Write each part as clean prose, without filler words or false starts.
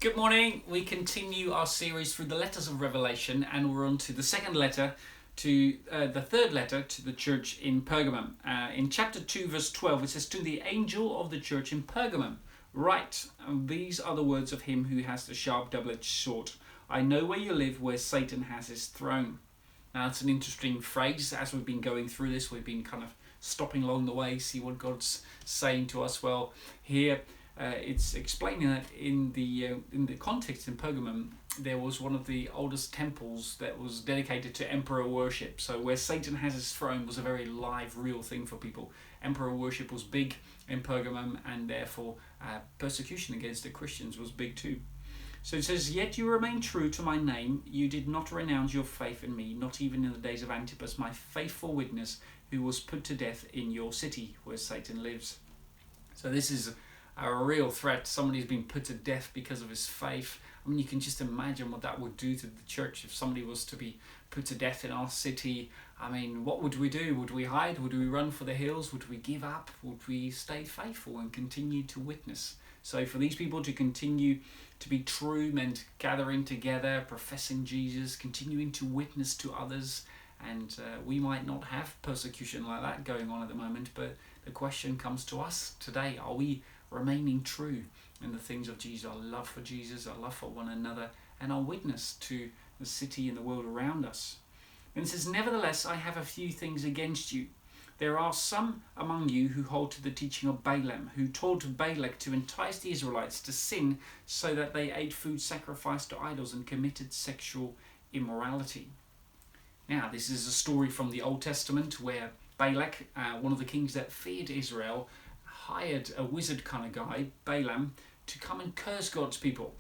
Good morning. We continue our series through the letters of Revelation, and we're on to the second letter to the third letter to the church in Pergamum. In chapter 2, verse 12, it says, "To the angel of the church in Pergamum, write, these are the words of him who has the sharp double-edged sword. I know where you live, where Satan has his throne." Now, it's an interesting phrase. As we've been going through this, we've been kind of stopping along the way, see what God's saying to us. Well, here it's explaining that in the context in Pergamum, there was one of the oldest temples that was dedicated to emperor worship. So where Satan has his throne was a very live, real thing for people. Emperor worship was big in Pergamum, and therefore persecution against the Christians was big too. So it says, "Yet you remain true to my name. You did not renounce your faith in me, not even in the days of Antipas, my faithful witness, who was put to death in your city where Satan lives." So this is a real threat. Somebody's been put to death because of his faith. I mean, you can just imagine what that would do to the church if somebody was to be put to death in our city. I mean, what would we do? Would we hide? Would we run for the hills? Would we give up? Would we stay faithful and continue to witness? So for these people to continue to be true meant gathering together, professing Jesus, continuing to witness to others. And we might not have persecution like that going on at the moment, but the question comes to us today: are we remaining true in the things of Jesus, our love for Jesus, our love for one another, and our witness to the city and the world around us? And it says, "Nevertheless, I have a few things against you. There are some among you who hold to the teaching of Balaam, who taught Balak to entice the Israelites to sin so that they ate food sacrificed to idols and committed sexual immorality." Now, this is a story from the Old Testament where Balak, one of the kings that feared Israel, hired a wizard kind of guy, Balaam, to come and curse God's people.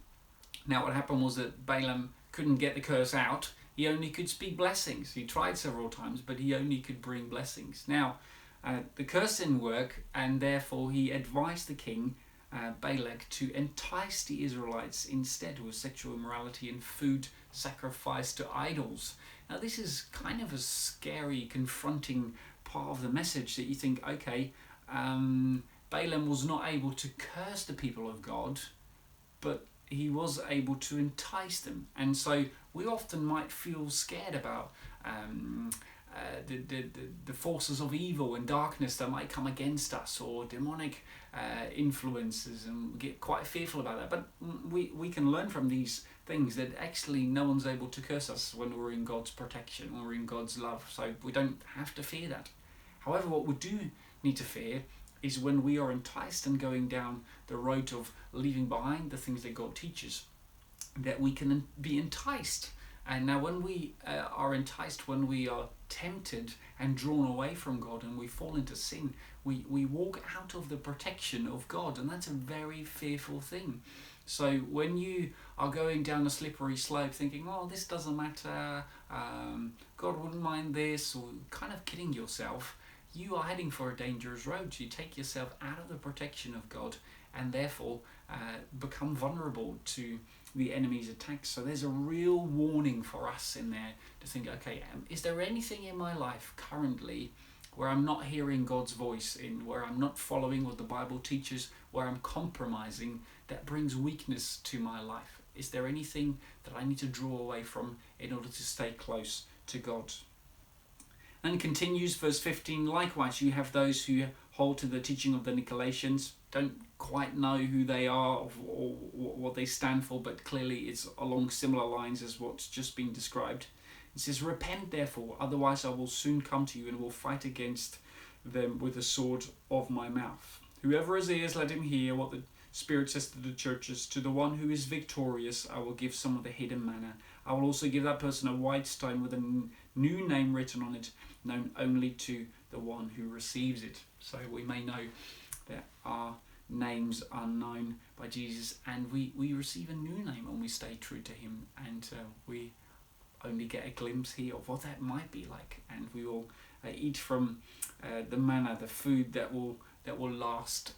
Now, what happened was that Balaam couldn't get the curse out. He only could speak blessings. He tried several times, but he only could bring blessings. Now, the curse didn't work, and therefore he advised the king, Balak, to entice the Israelites instead with sexual immorality and food sacrificed to idols. Now, this is kind of a scary, confronting part of the message that you think, okay, Balaam was not able to curse the people of God, but he was able to entice them. And so we often might feel scared about the forces of evil and darkness that might come against us, or demonic influences, and get quite fearful about that. But we can learn from these things that actually no one's able to curse us when we're in God's protection, when we're in God's love. So we don't have to fear that. However, what we do need to fear is when we are enticed and going down the road of leaving behind the things that God teaches, that we can be enticed. And now when we are enticed, when we are tempted and drawn away from God and we fall into sin, we walk out of the protection of God, and that's a very fearful thing. So when you are going down a slippery slope thinking, oh, this doesn't matter, God wouldn't mind this, or kind of kidding yourself, you are heading for a dangerous road. You take yourself out of the protection of God and therefore become vulnerable to the enemy's attacks. So there's a real warning for us in there to think, okay, is there anything in my life currently where I'm not hearing God's voice, in where I'm not following what the Bible teaches, where I'm compromising, that brings weakness to my life? Is there anything that I need to draw away from in order to stay close to God? And continues, verse 15, "Likewise, you have those who hold to the teaching of the Nicolaitans." Don't quite know who they are or what they stand for, but clearly it's along similar lines as what's just been described. It says, "Repent therefore, otherwise I will soon come to you and will fight against them with the sword of my mouth. Whoever has ears, let him hear what the Spirit says to the churches. To the one who is victorious, I will give some of the hidden manna. I will also give that person a white stone with a new name written on it, known only to the one who receives it." So we may know that our names are known by Jesus, and we receive a new name when we stay true to him, and we only get a glimpse here of what that might be like, and we will eat from the manna, the food that will last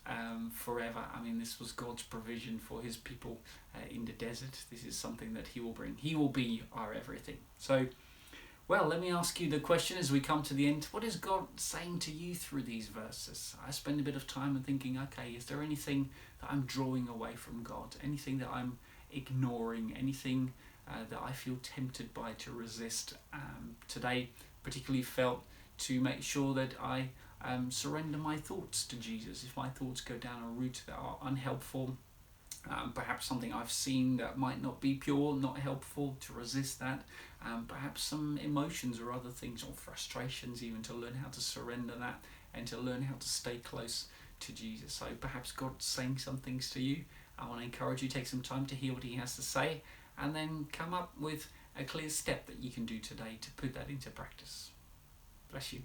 forever. I mean, this was God's provision for his people in the desert. This is something that he will bring. He will be our everything. So, well, let me ask you the question as we come to the end. What is God saying to you through these verses? I spend a bit of time and thinking, okay, is there anything that I'm drawing away from God? Anything that I'm ignoring, anything that I feel tempted by to resist. Today particularly felt to make sure that I surrender my thoughts to Jesus. If my thoughts go down a route that are unhelpful, perhaps something I've seen that might not be pure, not helpful, to resist that. Perhaps some emotions or other things, or frustrations even, to learn how to surrender that and to learn how to stay close to Jesus. So perhaps God's saying some things to you. I want to encourage you to take some time to hear what he has to say, and then come up with a clear step that you can do today to put that into practice. Bless you.